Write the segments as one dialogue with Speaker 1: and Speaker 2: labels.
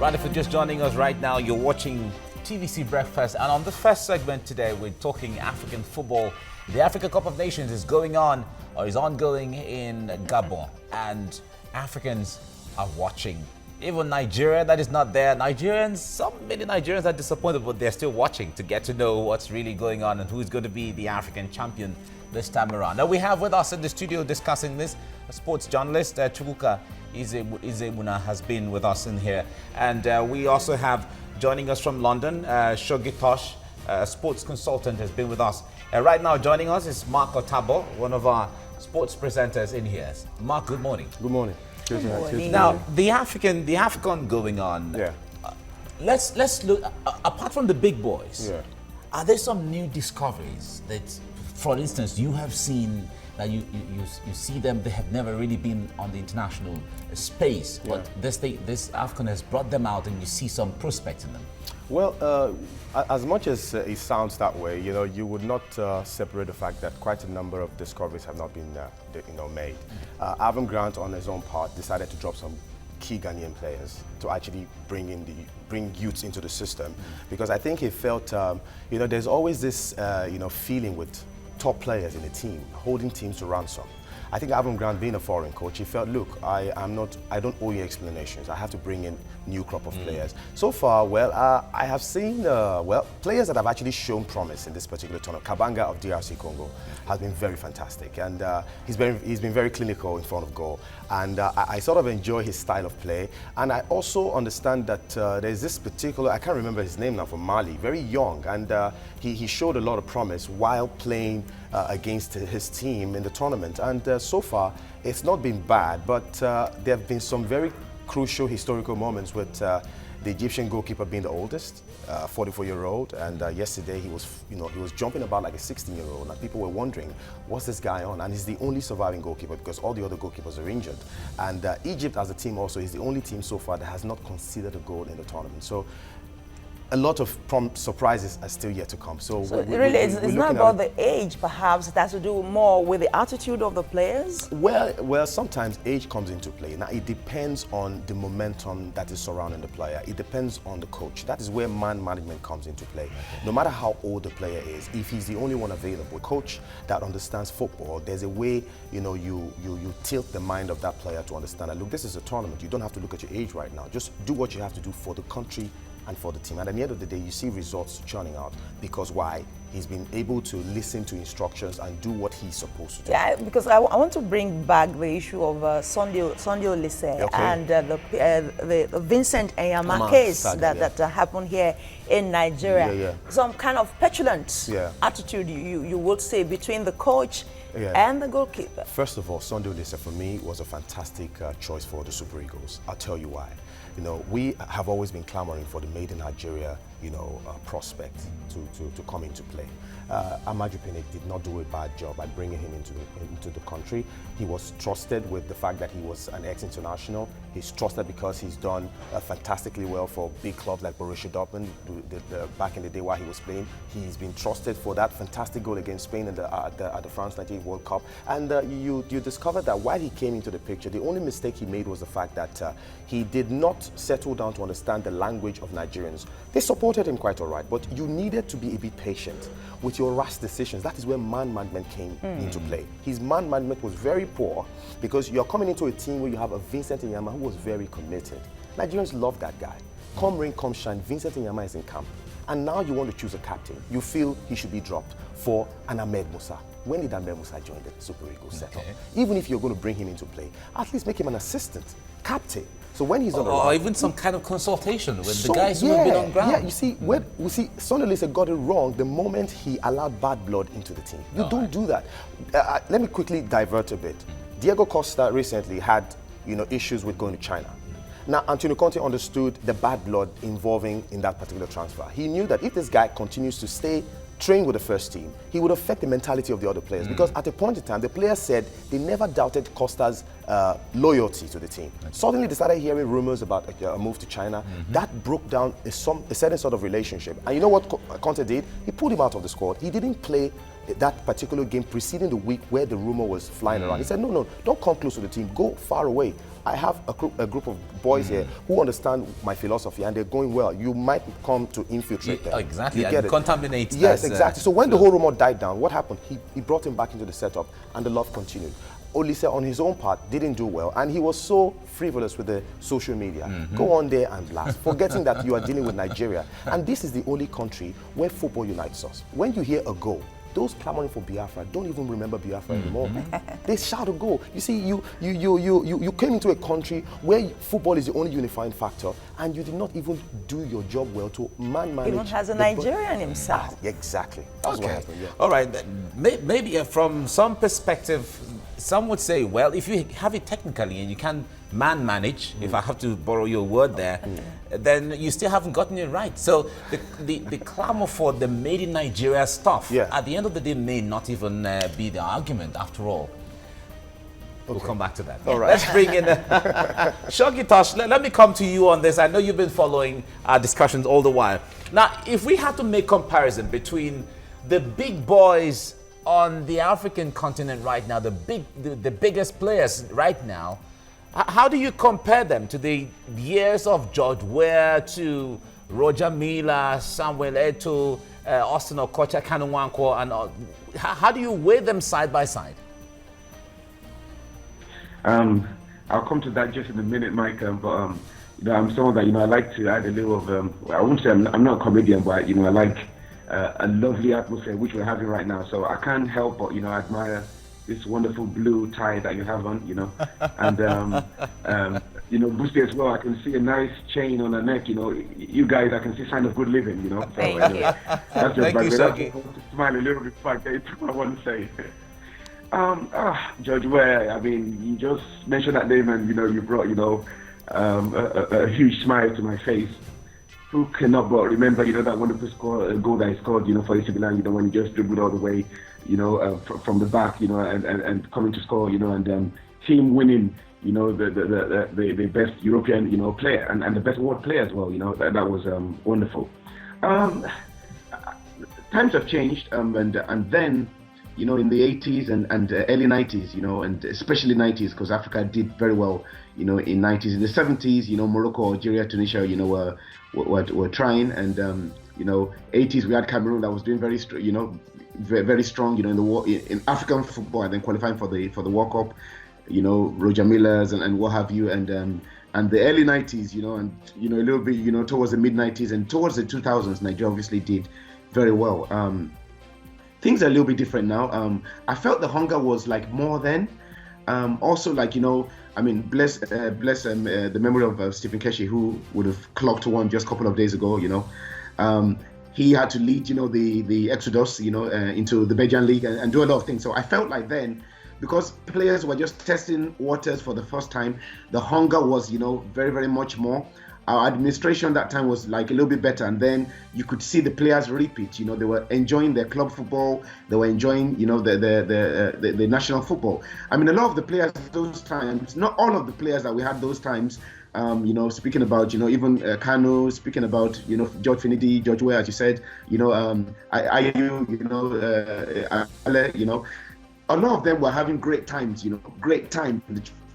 Speaker 1: Right, if you're just joining us right now, you're watching TVC Breakfast, and on the first segment today, we're talking African football. The Africa Cup of Nations is going on, or is ongoing in Gabon, and Africans are watching. Even Nigeria, that is not there. Many Nigerians are disappointed, but they're still watching to get to know what's really going on and who's going to be the African champion this time around. Now, we have with us in the studio discussing this, a sports journalist, Chukwuka Izemuna has been with us in here. And we also have, joining us from London, Shogi Tosh, a sports consultant, has been with us. Right now, joining us is Mark Otabo, one of our sports presenters in here. Mark, good morning.
Speaker 2: Good morning.
Speaker 3: Good morning.
Speaker 1: Now, the AFCON going on.
Speaker 2: Yeah.
Speaker 1: Let's look, apart from the big boys,
Speaker 2: Yeah.
Speaker 1: are there some new discoveries that, for instance, you have seen that you see them, they have never really been on the international space, but this AFCON has brought them out and you see some prospects in them?
Speaker 2: Well, as much as it sounds that way, you would not separate the fact that quite a number of discoveries have not been made. Avram Grant, on his own part, decided to drop some key Ghanaian players to actually bring youths into the system, because I think he felt, there's always this, feeling with top players in the team, holding teams to ransom. I think Avram Grant, being a foreign coach, he felt, look, I don't owe you explanations. I have to bring in new crop of players. So far, I have seen, players that have actually shown promise in this particular tournament. Kabanga of DRC Congo has been very fantastic, and he's been very clinical in front of goal. And I sort of enjoy his style of play. And I also understand that there's this particular, I can't remember his name now, from Mali, very young, and he showed a lot of promise while playing against his team in the tournament. And so far, it's not been bad, but there have been some very crucial historical moments with the Egyptian goalkeeper being the oldest, 44-year-old, and yesterday he was jumping about like a 16-year-old, and people were wondering, what's this guy on? And he's the only surviving goalkeeper because all the other goalkeepers are injured. And Egypt, as a team, also is the only team so far that has not conceded a goal in the tournament. So a lot of surprises are still yet to come. So
Speaker 3: it's not about the age, perhaps. It has to do more with the attitude of the players?
Speaker 2: Well, sometimes age comes into play. Now, it depends on the momentum that is surrounding the player. It depends on the coach. That is where man management comes into play. No matter how old the player is, if he's the only one available, a coach that understands football, there's a way, you tilt the mind of that player to understand that, look, this is a tournament. You don't have to look at your age right now. Just do what you have to do for the country and for the team. And at the end of the day, you see results churning out. Because why? He's been able to listen to instructions and do what he's supposed to do.
Speaker 3: Yeah, because I want to bring back the issue of Sunday Olise and the Vincent Enyama case that happened here in Nigeria. Some kind of petulant attitude, you would say, between the coach and the goalkeeper.
Speaker 2: First of all, Sunday Olise, for me, was a fantastic choice for the Super Eagles. I'll tell you why. We have always been clamoring for the made in Nigeria, prospect to come into play. Amaju Pinnick did not do a bad job by bringing him into the country. He was trusted with the fact that he was an ex-international. He's trusted because he's done fantastically well for big clubs like Borussia Dortmund back in the day while he was playing. He's been trusted for that fantastic goal against Spain at the France-Nigeria World Cup. And you discovered that while he came into the picture, the only mistake he made was the fact that he did not settle down to understand the language of Nigerians. They supported him quite all right, but you needed to be a bit patient with your rash decisions. That is where man management came into play. His man management was very poor because you're coming into a team where you have a Vincent Enyama who was very committed. Nigerians love that guy. Come rain, come shine, Vincent Enyama is in camp. And now you want to choose a captain. You feel he should be dropped for an Ahmed Musa. When did Ahmed Musa join the Super Eagles setup? Even if you're going to bring him into play, at least make him an assistant, captain. So when he's on the
Speaker 1: or even some kind of consultation with the guys who have been on ground.
Speaker 2: Yeah, you see, Sunday Olise got it wrong the moment he allowed bad blood into the team. You don't do that. Let me quickly divert a bit. Diego Costa recently had, issues with going to China. Now, Antonio Conte understood the bad blood involving in that particular transfer. He knew that if this guy continues to train with the first team, he would affect the mentality of the other players. Because at a point in time, the players said they never doubted Costa's loyalty to the team. Suddenly, they started hearing rumors about a move to China. That broke down a certain sort of relationship. And you know what Conte did? He pulled him out of the squad. He didn't play that particular game preceding the week where the rumor was flying around. He said, no, don't come close to the team. Go far away. I have a group of boys here who understand my philosophy and they're going well. You might come to infiltrate them.
Speaker 1: Exactly.
Speaker 2: You get it?
Speaker 1: Contaminate.
Speaker 2: Yes, exactly. So when the whole rumor died down, what happened? He brought him back into the setup and the love continued. Olise, on his own part, didn't do well, and he was so frivolous with the social media. Go on there and blast, forgetting that you are dealing with Nigeria. And this is the only country where football unites us. When you hear a goal, those clamoring for Biafra don't even remember Biafra anymore. They shout a goal. You see, you came into a country where football is the only unifying factor, and you did not even do your job well to manage.
Speaker 3: Even has a Nigerian himself.
Speaker 2: Exactly. That's what happened. Yeah.
Speaker 1: All right. Maybe from some perspective, some would say, well, if you have it technically and you can manage, if I have to borrow your word there, then you still haven't gotten it right. So the clamor for the made in Nigeria stuff, at the end of the day, may not even be the argument after all. We'll come back to that.
Speaker 2: All right.
Speaker 1: Let's bring in Shogi Tosh. Let me come to you on this. I know you've been following our discussions all the while. Now, if we had to make comparison between the big boys on the African continent right now, the biggest players right now, how do you compare them to the years of George Weah, to Roger Milla, Samuel Eto'o, Austin Okocha, Kanu Nwankwo, and how do you weigh them side by side?
Speaker 4: I'll come to that just in a minute, Mike. But I'm someone that I like to add a little of. I won't say I'm not a comedian, but I like a lovely atmosphere which we're having right now. So I can't help but admire this wonderful blue tie that you have on, and Busti as well. I can see a nice chain on her neck. You guys, I can see sign of good living. So
Speaker 3: Thank you.
Speaker 4: That's just
Speaker 1: Thank you,
Speaker 4: I smile a little bit before I get into what I want to say. George Weah, I mean, you just mentioned that name and, you brought, a huge smile to my face. Who cannot but remember, that wonderful goal that he scored, for AC Milan, when he just dribbled all the way, from the back, and coming to score, and team winning, the best European, player and the best world player as well, that was wonderful. Times have changed, and then, in the 80s and early 90s, and especially 90s, because Africa did very well, in 90s. In the 70s, Morocco, Algeria, Tunisia, were trying, and 80s we had Cameroon that was doing very strong, in the in African football, and then qualifying for the World Cup, Roger Miller's and what have you, and the early 90s, and a little bit, towards the mid 90s and towards the 2000s, Nigeria obviously did very well. Things are a little bit different now. I felt the hunger was like more then. Also, bless the memory of Stephen Keshi, who would have clocked one just a couple of days ago. He had to lead, the exodus, into the Belgian league and do a lot of things. So I felt like then, because players were just testing waters for the first time, the hunger was, very, very much more. Our administration that time was like a little bit better, and then you could see the players repeat. They were enjoying their club football. They were enjoying, the national football. I mean, a lot of the players those times, not all of the players that we had those times. Speaking about, even Kanu, speaking about, George Finidi, George Weah, as you said, Ayu, a lot of them were having great times. Great time.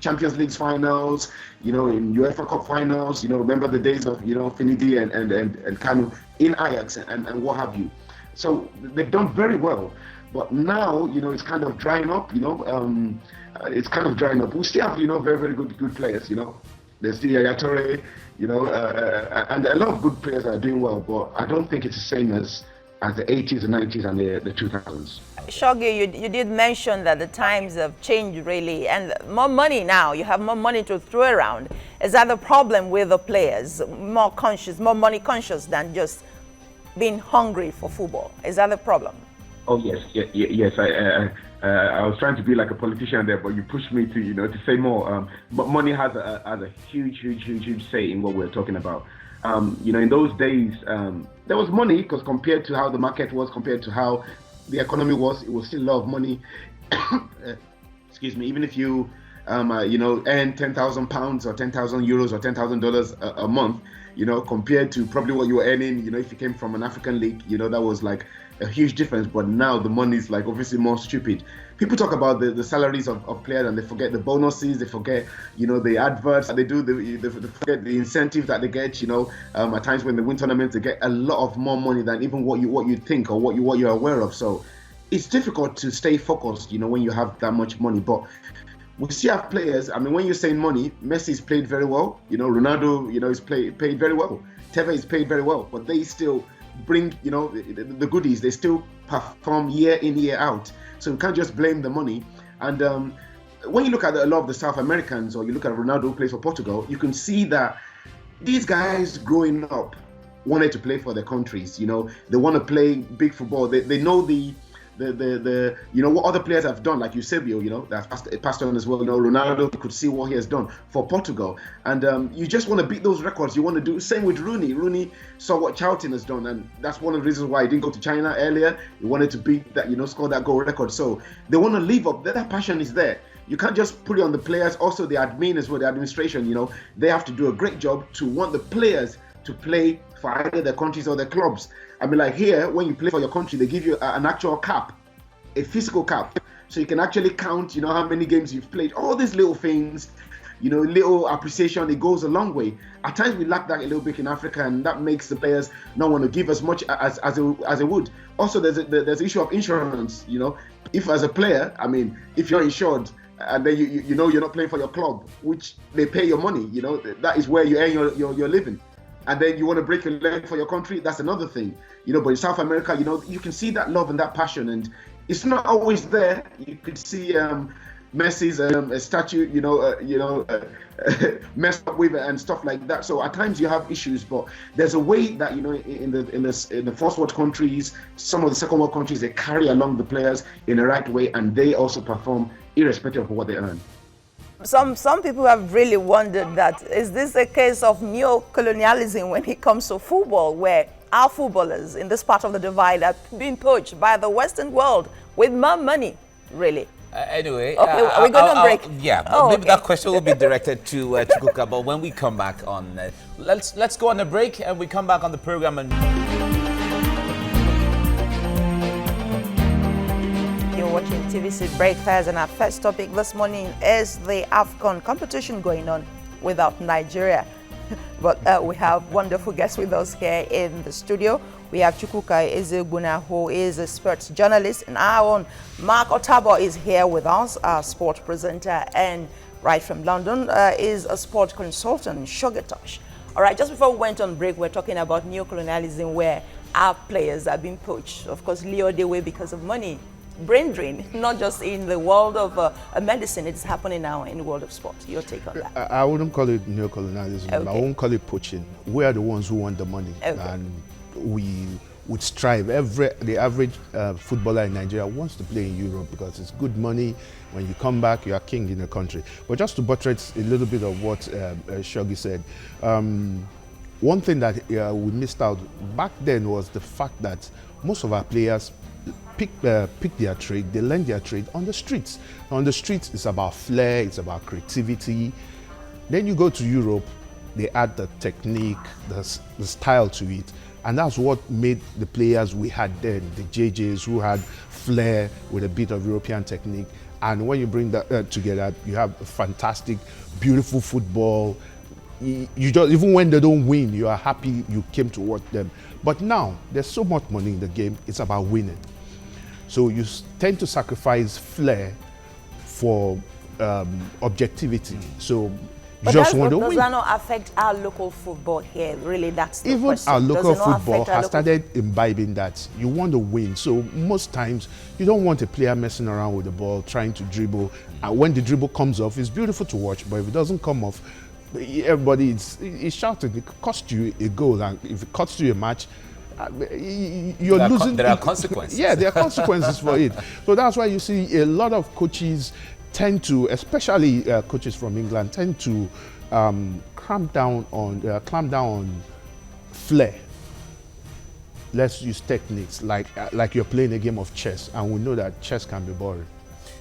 Speaker 4: Champions League finals, in UEFA Cup finals, remember the days of, Finidi and Kanu in Ajax and what have you. So they've done very well. But now, it's kind of drying up, it's kind of drying up. We still have, very, very good players, There's still Yaya Toure, and a lot of good players are doing well, but I don't think it's the same as the 80s, the 90s, and the 2000s.
Speaker 3: Shogi, you did mention that the times have changed really, and more money now. You have more money to throw around. Is that the problem with the players? More money conscious than just being hungry for football? Is that the problem?
Speaker 4: Oh yes, yes. I was trying to be like a politician there, but you pushed me to to say more. But money has a huge say in what we're talking about. In those days, there was money because compared to how the market was, compared to how the economy was, it was still a lot of money. Excuse me. Even if you, earn £10,000 or 10,000 euros or $10,000 a month, compared to probably what you were earning, if you came from an African league, that was like a huge difference. But now the money is like obviously more stupid. People talk about the salaries of players and they forget the bonuses, they forget, the adverts that they do, they forget the incentive that they get, at times when they win tournaments, they get a lot of more money than even what you think or what you're aware of. So it's difficult to stay focused, when you have that much money. But we still have players. I mean, when you're saying money, Messi's played very well. Ronaldo, is paid very well. Tevez is paid very well. But they still bring, the goodies. They still perform year in, year out. So we can't just blame the money. And when you look at a lot of the South Americans, or you look at Ronaldo who plays for Portugal, you can see that these guys growing up wanted to play for their countries. They want to play big football. They know the what other players have done, like Eusebio, that's passed on as well. Ronaldo could see what he has done for Portugal, and you just want to beat those records. You want to do same with Rooney. Rooney saw what Charlton has done, and that's one of the reasons why he didn't go to China earlier. He wanted to beat that, score that goal record. So they want to live up. That passion is there. You can't just put it on the players. Also, the admin as well, the administration. They have to do a great job to want the players to play for either their countries or their clubs. I mean, like here, when you play for your country, they give you an actual cap, a physical cap. So you can actually count, how many games you've played. All these little things, little appreciation, it goes a long way. At times we lack that a little bit in Africa, and that makes the players not want to give as much as it would. Also, there's the issue of insurance, If as a player, I mean, if you're insured, and then you're not playing for your club, which they pay your money, that is where you earn your living. And then you want to break your leg for your country, that's another thing. But in South America, you can see that love and that passion, and it's not always there. You could see Messi's statue, messed up with it and stuff like that. So at times you have issues, but there's a way that in the first world countries, some of the second world countries, they carry along the players in the right way, and they also perform irrespective of what they earn.
Speaker 3: Some people have really wondered that, is this a case of neo-colonialism when it comes to football, where our footballers in this part of the divide are being poached by the Western world with more money, really?
Speaker 1: Anyway,
Speaker 3: okay, are we going on break?
Speaker 1: Yeah, maybe that question will be directed to Chukwuka, but when we come back on, let's go on a break, and we come back on the program and.
Speaker 3: Watching TVC Breakfast, and our first topic this morning is the AFCON competition going on without Nigeria. But we have wonderful guests with us here in the studio. We have Chukwuka Ezegbuna, who is a sports journalist, and our own Mark Otabo is here with us, our sport presenter, and right from London is a sport consultant, Shogetosh. All right, just before we went on break, we're talking about neo-colonialism, where our players are being poached. Of course, lured away because of money. Brain drain, not just in the world of medicine, it's happening now in the world of sports. Your take on that?
Speaker 5: I wouldn't call it neo-colonialism. Okay. I won't call it poaching. We are the ones who want the money, and we would strive. The average footballer in Nigeria wants to play in Europe because it's good money. When you come back, you are king in the country. But just to buttress a little bit of what Shogi said, one thing that we missed out back then was the fact that most of our players pick their trade, they learn their trade on the streets. On the streets, it's about flair, it's about creativity. Then you go to Europe, they add the technique, the style to it, and that's what made the players we had then, the JJs who had flair with a bit of European technique. And when you bring that together, you have fantastic, beautiful football. You just, even when they don't win, you are happy you came to watch them. But now, there's so much money in the game, it's about winning. So you tend to sacrifice flair for objectivity. So you just want to win.
Speaker 3: Does that not affect our local football here? Really, that's the
Speaker 5: Even
Speaker 3: question.
Speaker 5: Our local football has started imbibing that. You want to win. So most times, you don't want a player messing around with the ball, trying to dribble. And when the dribble comes off, it's beautiful to watch. But if it doesn't come off, everybody is shouting. It costs you a goal. And if it costs you a match, you're losing.
Speaker 1: There are consequences.
Speaker 5: Yeah, there are consequences for it. So that's why you see a lot of coaches tend to, especially coaches from England, tend to clamp down on flair. Let's use techniques like you're playing a game of chess, and we know that chess can be boring.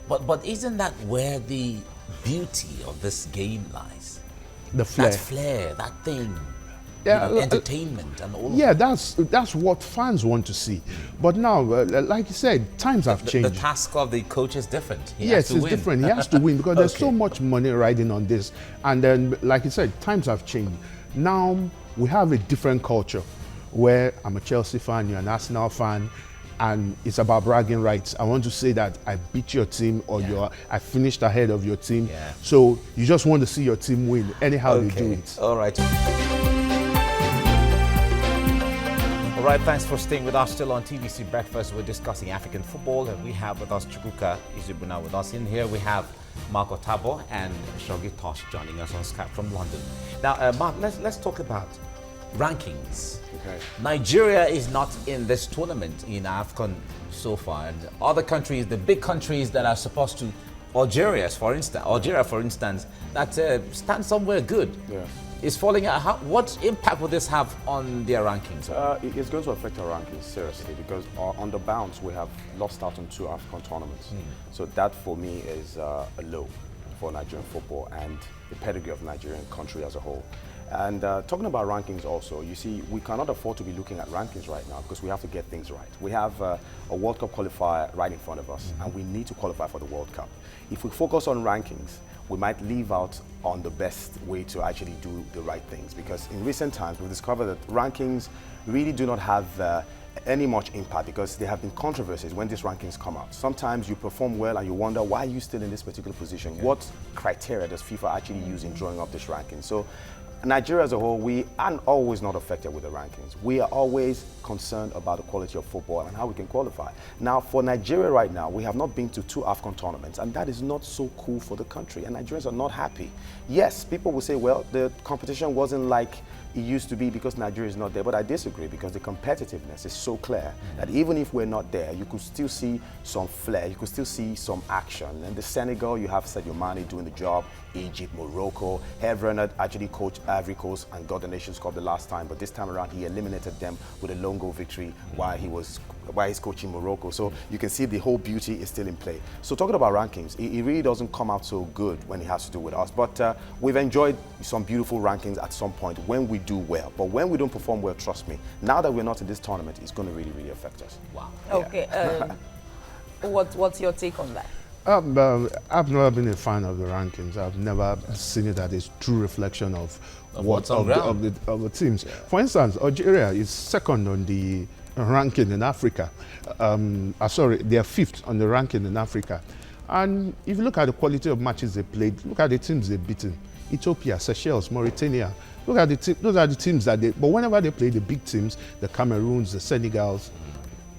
Speaker 1: But isn't that where the beauty of this game lies?
Speaker 5: The flair.
Speaker 1: That flair, that thing. entertainment and all.
Speaker 5: Yeah, that's what fans want to see. But now, like you said, times have changed.
Speaker 1: The task of the coach is different.
Speaker 5: Yes, it's different. He has to win because there's so much money riding on this. And then, like you said, times have changed. Now we have a different culture where I'm a Chelsea fan, you're an Arsenal fan, and it's about bragging rights. I want to say that I beat your team or I finished ahead of your team.
Speaker 1: Yeah.
Speaker 5: So you just want to see your team win anyhow they do it.
Speaker 1: All right. All right, thanks for staying with us. Still on TVC Breakfast, we're discussing African football, and we have with us Chukwuka Izubuna with us. In here we have Mark Otabo and Shogi Tosh joining us on Skype from London. Now, Mark, let's talk about rankings.
Speaker 2: Okay.
Speaker 1: Nigeria is not in this tournament in AFCON so far, and other countries, the big countries that are supposed to, Algeria, for instance, that stands somewhere good.
Speaker 2: Yeah.
Speaker 1: Is falling out. What impact will this have on their rankings?
Speaker 2: It's going to affect our rankings seriously because on the bounce we have lost out on 2 AFCON tournaments. So that for me is a low for Nigerian football and the pedigree of Nigerian country as a whole. And talking about rankings also, you see, we cannot afford to be looking at rankings right now because we have to get things right. We have a World Cup qualifier right in front of us, and we need to qualify for the World Cup. If we focus on rankings, we might leave out on the best way to actually do the right things, because in recent times we've discovered that rankings really do not have any much impact because there have been controversies when these rankings come out. Sometimes you perform well and you wonder, why are you still in this particular position? Okay. What criteria does FIFA actually use in drawing up this ranking? So Nigeria as a whole, we are always not affected with the rankings. We are always concerned about the quality of football and how we can qualify. Now, for Nigeria right now, we have not been to 2 AFCON tournaments, and that is not so cool for the country, and Nigerians are not happy. Yes, people will say, well, the competition wasn't like it used to be because Nigeria is not there, but I disagree because the competitiveness is so clear that even if we're not there, you could still see some flair, you could still see some action. And the Senegal, you have Sadio Mane doing the job, Egypt, Morocco. Hervé Renard actually coached Ivory Coast and got the Nations Cup the last time, but this time around he eliminated them with a lone goal victory while he's coaching Morocco. So you can see the whole beauty is still in play. So talking about rankings, it really doesn't come out so good when it has to do with us, but we've enjoyed some beautiful rankings at some point when we do well. But when we don't perform well, trust me, now that we're not in this tournament, it's going to really, really affect us.
Speaker 1: Wow.
Speaker 3: Okay. What's your take on that?
Speaker 5: I've never been a fan of the rankings. I've never seen it as a true reflection of
Speaker 1: what's on ground
Speaker 5: of the teams. Yeah. For instance, Algeria is second on the ranking in Africa. Sorry, they are 5th on the ranking in Africa. And if you look at the quality of matches they played, look at the teams they've beaten. Ethiopia, Seychelles, Mauritania. Look at those are the teams that but whenever they play the big teams, the Cameroons, the Senegals,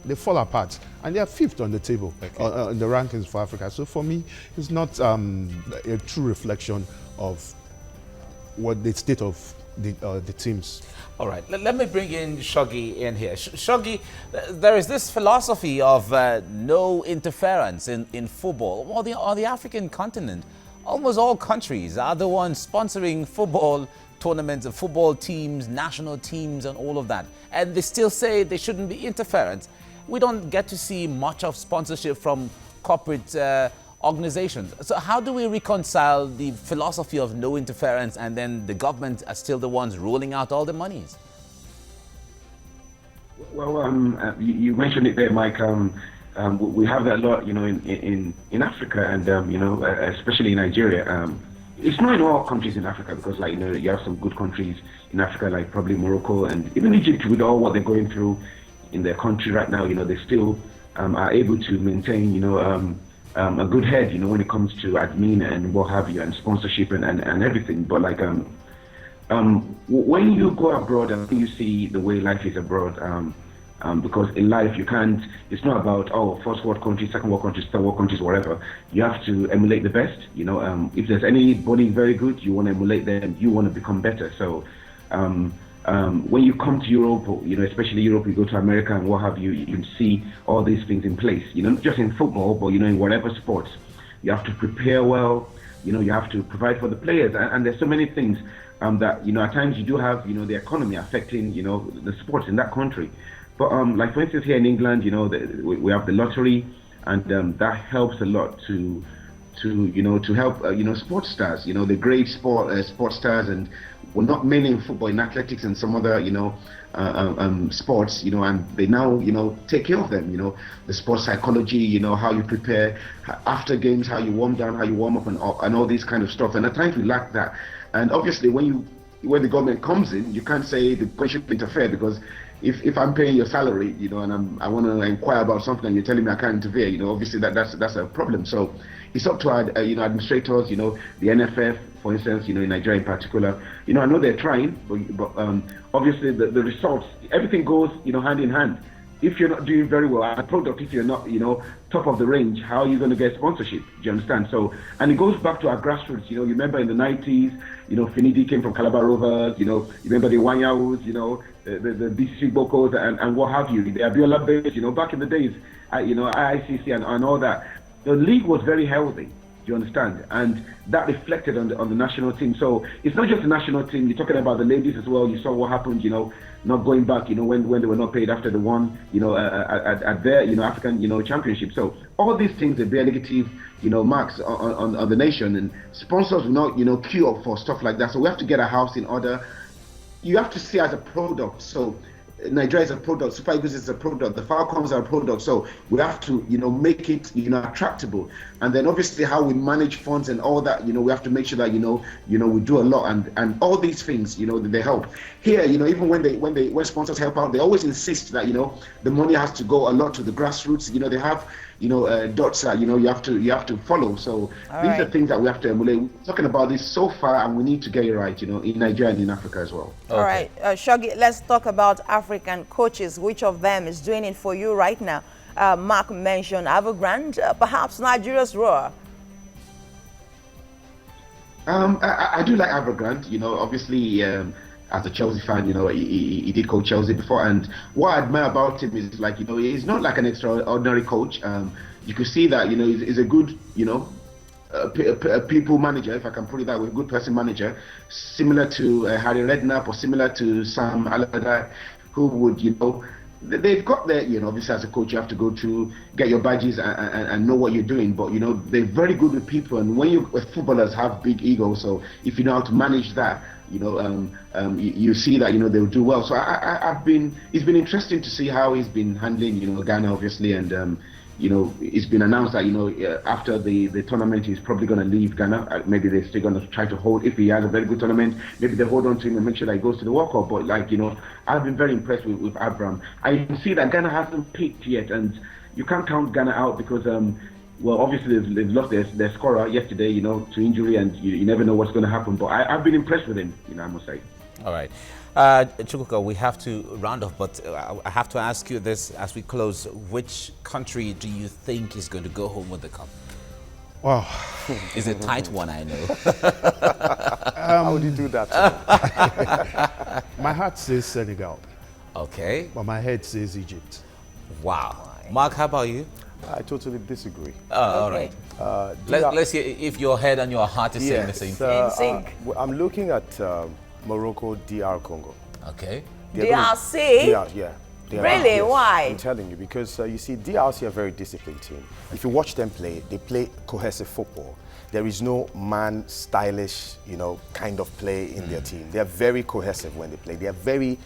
Speaker 5: they fall apart. And they are 5th on the table, on the rankings for Africa. So for me, it's not a true reflection of what the state of the teams.
Speaker 1: All right, let me bring in Shogi in here. Shogi, there is this philosophy of no interference in football. On the African continent, almost all countries are the ones sponsoring football tournaments, football teams, national teams, and all of that. And they still say there shouldn't be interference. We don't get to see much of sponsorship from corporate organizations. So how do we reconcile the philosophy of no interference and then the government are still the ones rolling out all the monies?
Speaker 4: Well, you mentioned it there, Mike. We have that a lot, in Africa, and especially in Nigeria. It's not in all countries in Africa because, you have some good countries in Africa, like probably Morocco and even Egypt, with all what they're going through in their country right now. They still are able to maintain, a good head, when it comes to admin and what have you, and sponsorship and everything. But when you go abroad and you see the way life is abroad, because in life you can't, it's not about, first world countries, second world countries, third world countries, whatever. You have to emulate the best. If there's anybody very good, you want to emulate them, you want to become better. So when you come to Europe, especially Europe, you go to America and what have you, you can see all these things in place, not just in football, but, in whatever sports. You have to prepare well, you have to provide for the players. And there's so many things that, at times you do have, the economy affecting, the sports in that country. But like for instance, here in England, we have the lottery, and that helps a lot to help sports stars, the great sports stars, and were not mainly in football, in athletics and some other, sports, and they now, take care of them, the sports psychology, how you prepare after games, how you warm down, how you warm up, and all this kind of stuff. And at times we lack that. And obviously, when the government comes in, you can't say the government should interfere, because if I'm paying your salary, and I want to inquire about something and you're telling me I can't interfere, obviously that's a problem. So it's up to our, administrators, the NFF, for instance, in Nigeria in particular. I know they're trying, but obviously the results, everything goes, hand in hand. If you're not doing very well at a product, if you're not, top of the range, how are you going to get sponsorship? Do you understand? So, and it goes back to our grassroots. You remember in the 90s, Finidi came from Calabar Rovers. You remember the Wanyaus, the BCC Bocos and what have you. The Abiola Bears, back in the days, IICC and all that. The league was very healthy. Do you understand? And that reflected on the national team. So it's not just the national team. You're talking about the ladies as well. You saw what happened, not going back, when they were not paid after the one, at their, African, championship. So all these things are very negative, marks on the nation, and sponsors will not, queue up for stuff like that. So we have to get our house in order. You have to see as a product. So Nigeria is a product, Super Eagles is a product, the Falcons are a product, so we have to, make it, attractable. And then obviously how we manage funds and all that, we have to make sure that, we do a lot, and all these things, they help. Here, even when sponsors help out, they always insist that, the money has to go a lot to the grassroots. They have, dots that, you have to follow. So these are things that we have to emulate. We're talking about this so far, and we need to get it right, in Nigeria and in Africa as well.
Speaker 3: Okay. All right, Shogi, let's talk about African coaches. Which of them is doing it for you right now? Mark mentioned Evergrande, perhaps Nigeria's Roar.
Speaker 4: I do like Evergrande, obviously, as a Chelsea fan, he did coach Chelsea before, and what I admire about him is, like, he's not like an extraordinary coach. You could see that, he's a good, a people manager, if I can put it that way, a good person manager, similar to Harry Redknapp or similar to Sam Allardyce, who would, they've got their, obviously as a coach you have to go through, get your badges and know what you're doing, but they're very good with people, and when footballers have big egos, so if you know how to manage that, you see that they'll do well. So it's been interesting to see how he's been handling Ghana, obviously, and it's been announced that after the tournament he's probably going to leave Ghana. Maybe they're still going to try to hold, if he has a very good tournament, maybe they hold on to him and make sure that he goes to the World Cup. But I've been very impressed with Abraham. I can see that Ghana hasn't peaked yet, and you can't count Ghana out because obviously they've lost their scorer yesterday, to injury, and you never know what's going to happen. But I've been impressed with him, I must say.
Speaker 1: All right. Chukwuka, we have to round off, but I have to ask you this as we close. Which country do you think is going to go home with the cup?
Speaker 5: Wow.
Speaker 1: It's a tight one, I know.
Speaker 2: How would you do that?
Speaker 5: My heart says Senegal.
Speaker 1: Okay.
Speaker 5: But my head says Egypt.
Speaker 1: Wow. Mark, how about you?
Speaker 2: I totally disagree.
Speaker 1: All right. Let's see if your head and your heart is saying the same thing.
Speaker 2: I'm looking at Morocco, DR Congo.
Speaker 1: Okay.
Speaker 3: DRC?
Speaker 2: Yeah.
Speaker 3: Really?
Speaker 2: Yes.
Speaker 3: Why?
Speaker 2: I'm telling you, because you see, DRC are a very disciplined team. If you watch them play, they play cohesive football. There is no stylish, kind of play in their team. They are very cohesive when they play. They are very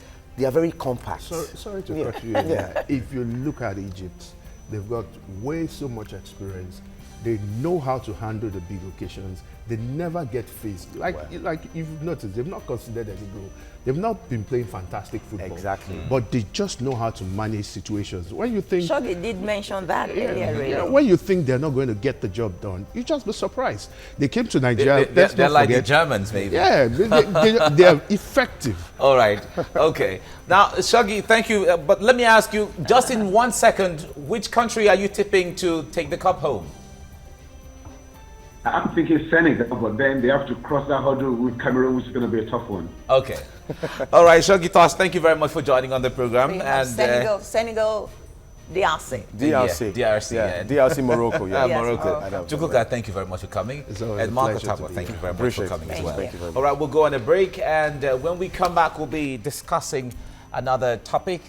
Speaker 2: compact.
Speaker 5: Sorry to cut you in. Yeah. If you look at Egypt, they've got way so much experience. They know how to handle the big occasions. They never get faced. Like you've noticed, they've not considered any goal. They've not been playing fantastic football.
Speaker 2: Exactly.
Speaker 5: But they just know how to manage situations. When you think...
Speaker 3: Shogi did mention that earlier, really.
Speaker 5: When you think they're not going to get the job done, you just be surprised. They came to Nigeria.
Speaker 1: They're like the Germans, maybe.
Speaker 5: Yeah, they're effective.
Speaker 1: All right. Okay. Now, Shogi, thank you. But let me ask you, just in 1 second, which country are you tipping to take the cup home?
Speaker 4: I'm thinking Senegal, but then they have to cross that hurdle with Cameroon, which is going to be a tough one.
Speaker 1: Okay. All right, Shogi Toss, thank you very much for joining on the program.
Speaker 3: And Senegal, DRC.
Speaker 2: DRC, Morocco. Yeah,
Speaker 3: yes,
Speaker 1: Morocco.
Speaker 3: Morocco.
Speaker 1: Thank you very much for coming.
Speaker 5: And
Speaker 1: Marco Tabo, thank you very much for coming as well.
Speaker 2: Thank you very much.
Speaker 1: All right, we'll go on a break, and when we come back, we'll be discussing another topic.